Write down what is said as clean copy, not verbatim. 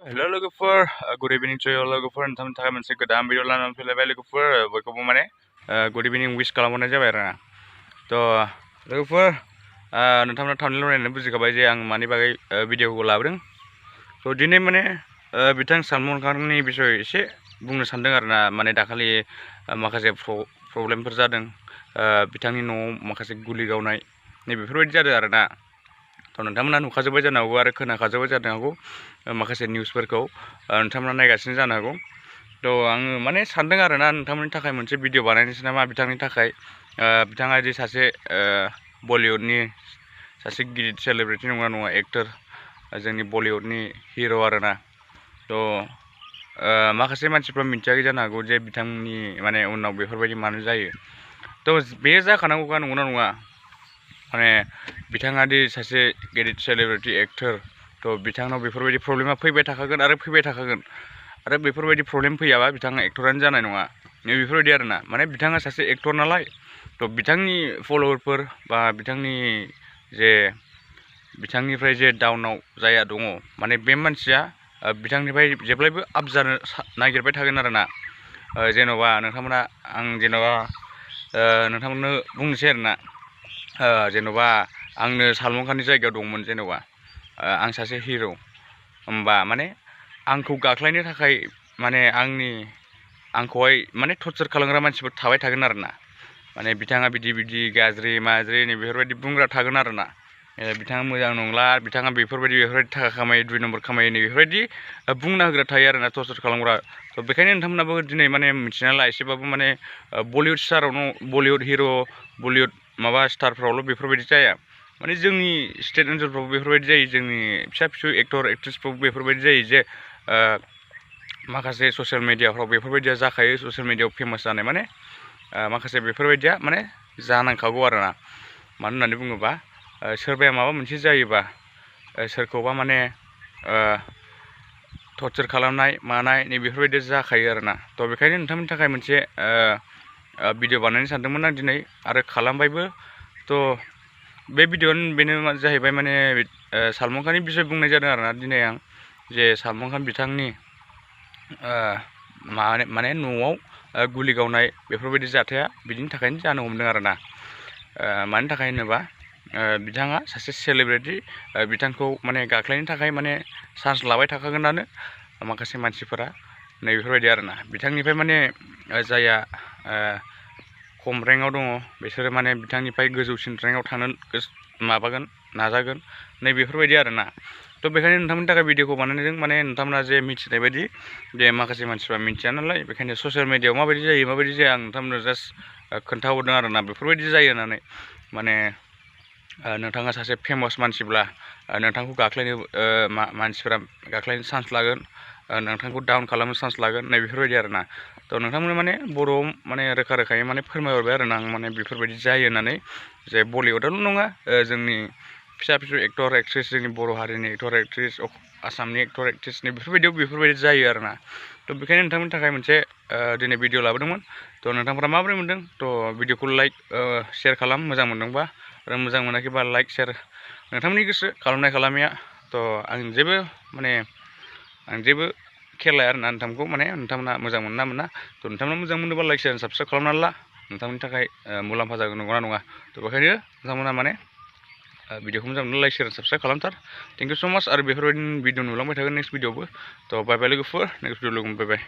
हेल' लोगोफोर good evening to you लोगोफोर नोंथांनि थाखाय मोनसे गोदान भिडिअ लानानै फैलायबाय लोगोफोर बयखौबो माने गुड इभिनिं विश खालामहरनाय जाबाय आरोना थ' लोगोफोर नोंथांमोना थांनायल' नायनानै बुजिखाबाय जे आं मानि बागै भिडिअखौ लाबोदों थ' दिनै माने बिथां सलमान खाननि बिसय एसे बुंनो सानदों आरोना माने दाखालि माखासे प्रब्लेमफोर जादों बिथांनि न'आव माखासे गुलि गावनाय बेफोरबायदि जादों आरोना थ' नोंथांमोना नुखाजोब्बाय जानो हागौ आरो खोनाखाजोब्बाय जानो हागौ माखासे निउसफोरखौ नोंथांमोना नायगासिनो जानो हागौ थ' आङो माने सानदों आरोना नोंथांमोननि थाखाय मोनसे भिडिअ बानायनोसै नामा बिथांनि थाखाय बिथाङा जे सासे बलिउडनि सासे गिदिर सेलिब्रिटि नङा नङा एक्टर जोंनि बलिउडनि हिर' आरोना थ' माखासे मानसिफ्रा मिथियाखै जानो हागौ जे बिथांनि माने उनाव बेफोरबायदि मानो जायो थ' बे जाखानांगौखा नंगौना नङा माने बिथाङा दि सासे गिदिर सेलिब्रिटि एक्टर थ' बिथांनाव बेफोरबायदि प्रब्लेमा फैबाय थाखागोन आरो बेफोरबायदि प्रब्लेम फैयाबा बिथाङा एक्टरानो जानाय नङा बेफोरबायदि आरोना माने बिथाङा सासे एक्टर नालाय थ' बिथांनि फल'वारफोर बा बिथांनि जे बिथांनिफ्राय जे डाउनाव जाया दङ माने बे मानसिया बिथांनिफ्राय जेब्लायबो आप जानो नागिरबाय थागोन आरोना जेन'बा नोंथांमोना आं जेन'बा नोंथांमोननो बुंनोसै आरोना जेन'बा आंनो सलमान खाननि जायगायाव दंमोन जेन'बा आं सासे हिर' होमबा माने आंखौ गाख्लायनो थाखाय माने आंखौहाय माने टर्चार खालामग्रा मानसिफोर थाबाय थागोन आरोना माने बिथाङा बिदि गाज्रि माज्रि बेफोरबायदि बुंग्रा थागोन आरोना बिथाङा मोजां नंला बिथाङा बेफोरबायदि थाखा खामायो 2 नम्बर खामायो बेफोरबायदि बुंना होग्रा थायो आरोना टर्चार खालामग्रा थ' बेखायनो नोंथांमोनाबो दिनै माने मिथिना ला एसेबाबो माने बलिउड स्टारावनो बलिउड हिर' बलिउड माबा स्टारफ्रावल' बेफोरबायदि जाया माने जोंनि स्टेट ओनसोलफ्रावबो बेफोरबायदि जायो जोंनि फिसा फिसौ एक्टर एक्ट्रेसफ्रावबो बेफोरबायदि जायो जे माखासे ससियेल मिडियाफ्राव बेफोरबायदिया जाखायो ससियेल मिडियाआव फेमास जानाय माने माखासे बेफोरबायदिया माने जानांखागौ आरोना मानो होननानै बुङोबा सोरबाया माबा मोनसे जायोबा सोरखौबा माने टर्चार खालामनाय मानाय बेफोरबायदि जाखायो आरोना थ' बेखायनो नोंथांमोननि थाखाय मोनसे भिडिअ बानायनो सानदोंमोन आं दिनै आरो खालामबायबो थ' बे भिडिअ'आनो बेनो जाहैबाय माने सलमान खाननि बिसय बुंनाय जादों आरोना दिनै आं जे सलमान खान बिथांनि माने न'आव गुलि गावनाय बेफोरबायदि जाथाया बिदिनि थाखायनो जानो हमदों आरोना मानि थाखाय होनोबा बिथाङा सासे सेलिब्रिटि बिथांखौ माने गाख्लायनो थाखाय माने चान्स लाबाय थाखागोनानो माखासे मानसिफोरा बेफोरबायदि आरोना बिथांनिफ्राय माने जायहा खम रेंकआव दङ बिसोरो माने बिथांनिफ्राय गोजौसिन रेंकआव थांनो माबागोन नाजागोन बेफोरबायदि आरोना थ' बेखायनो नोंथांमोननि थाखाय भिडिअखौ बानायदों माने नोंथांमोना जे मिथिनाय बायदि जे माखासे मानसिफ्रा मिथिया नालाय बेखायनो ससियेल मिडियाआव माबायदि जायो माबायदि जाया आं नोंथांमोननो जास्ट खोन्थाहरदों आरोना बेफोरबायदि जायो होननानै माने नोंथाङा सासे फेमास मानसिब्ला नोंथांखौ गाख्लायनो मानसिफोरा गाख्लायनो चान्स लागोन नोंथांखौ डाउन खालामनो चान्स लागोन बेफोरबायदि आरोना थ' नोंथांमोना माने बर'आव माने रोखा रोखायै माने फोरमायहरबाय आरोना आं माने बेफोरबायदि जायो होननानै जे बलिउडआल' नङा जोंनि फिसा फिसौ एक्टर एक्ट्रेस जोंनि बर' हारिनि एक्टर एक्ट्रेस आसामनि एक्टर एक्ट्रेसनि बेफोरबायदि जायो आरोना थ' बेखायनो नोंथांमोननि थाखाय मोनसे दिनै भिडिअ लाबोदोंमोन थ' नोंथांफ्रा माबोरै मोनदों थ' भिडिअखौ लाइक शेयार खालाम मोजां मोनदोंबा आरो मोजां मोनाखैबा लाइक शेयार नोंथांमोननि गोसो खालामनाय खालामैया थ' आं जेबो खेल लाया आरोना नोंथांखौ माने नोंथांमोना मोजां मोना मोना थ' नोंथांमोना मोजां मोनोबा लाइक शेयार साबस्क्राइब खालामनानै ला नोंथांमोननि थाखाय मुलाम्फा जागोन नंगौना नङा थ' बेखायनो नोंथांमोना माने भिडिअखौ मोजां मोनो लाइक शेयार साबस्क्राइब खालामथार थेंक इउ स' माच आरो बेफोरबायदिनो भिडिअ नुलांबाय थागोन नेक्स्ट भिडिअबो थ' बाय बाय लोगोफोर नेक्स्ट भिडिअ लोगो मोनबाय बाय